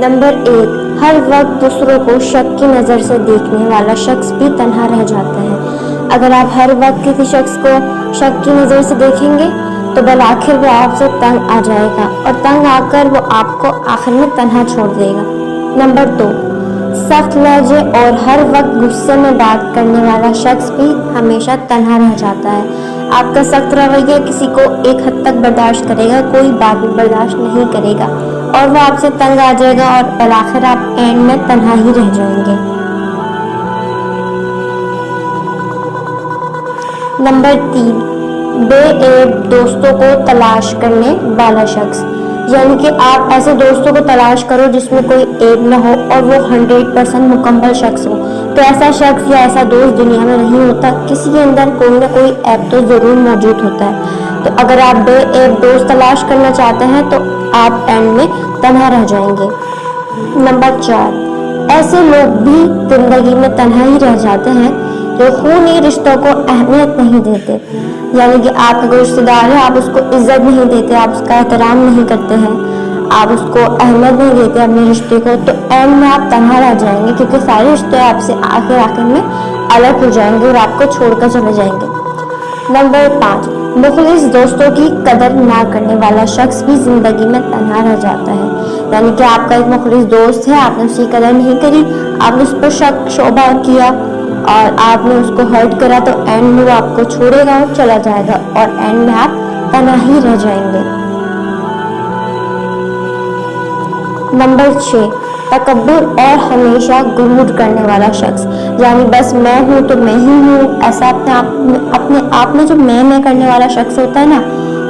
Number 1, हर वक्त दूसरों को शक की नज़र से देखने वाला शख्स भी तन्हा रह जाता है। अगर आप हर वक्त किसी शख्स को शक की नज़र से देखेंगे तो बल आखिर वो आपसे तंग आ जाएगा और तंग आकर वो आपको आखिर में तन्हा छोड़ देगा। नंबर 2, सख्त लहजे और हर वक्त गुस्से में बात करने वाला शख्स भी हमेशा तन्हा रह जाता है। आपका सख्त रवैया किसी को एक हद तक बर्दाश्त करेगा, कोई बात भी बर्दाश्त नहीं करेगा और वो आपसे तंग आ जाएगा और बल आखिर आप एंड में तन्हा ही रह जाएंगे। नंबर 3, बेऐब दोस्तों को तलाश करने वाला शख्स, यानी कि आप ऐसे दोस्तों को तलाश करो जिसमें कोई ऐब न हो और वो 100% मुकम्मल शख्स हो। तो ऐसा शख्स या ऐसा दोस्त दुनिया में नहीं होता, किसी के अंदर कोई ना कोई ऐब तो ज़रूर मौजूद होता है। तो अगर आप बेऐब दोस्त तलाश करना चाहते हैं तो आप एंड में तन्हा रह जाएंगे। नंबर 4, ऐसे लोग भी जिंदगी में तन्हा ही रह जाते हैं जो खूनी रिश्तों को अहमियत नहीं देते, यानी कि आपका कोई रिश्तेदार है, आप उसको इज्जत नहीं देते, आप उसका एहतराम नहीं करते हैं, आप उसको अहमियत नहीं देते अपने रिश्ते को, तो एंड में आप तन्हा रह जाएंगे क्योंकि सारे रिश्ते आपसे आखिर में अलग हो जाएंगे और आपको छोड़कर चले जाएंगे। नंबर 5, मुखलिस दोस्तों की कदर ना करने वाला शख्स भी जिंदगी में तन्हा रह जाता है, यानी कि आपका एक मुखलिस दोस्त है, आपने उसकी कदर नहीं करी, आपने उस पर शक शोभा किया और आपने उसको हर्ट करा, तो एंड में वो आपको छोड़ेगा और चला जाएगा और एंड में आप तन्हा ही रह जाएंगे। नंबर 6, तकब्बुर और हमेशा गुरूर करने वाला शख्स, यानी बस मैं हूँ तो मैं ही हूँ, ऐसा अपने आप में जो मैं करने वाला शख्स होता है ना,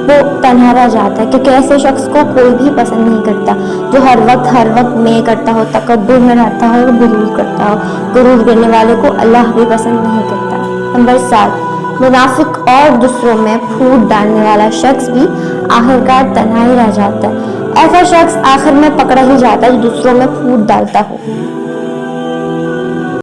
वो तन्हा रह जाता है क्योंकि ऐसे शख्स को कोई भी पसंद नहीं करता जो हर वक्त मैं करता हो, तकब्बुर में रहता हो और गुरूर करता हो। गुरूर करने वाले को अल्लाह भी पसंद नहीं करता। नंबर 7, मुनाफिक और दूसरों में फूट डालने वाला शख्स भी आखिरकार तन्हा ही रह जाता है। ऐसा शख्स आखिर में पकड़ा ही जाता है जो दूसरों में फूट डालता हो।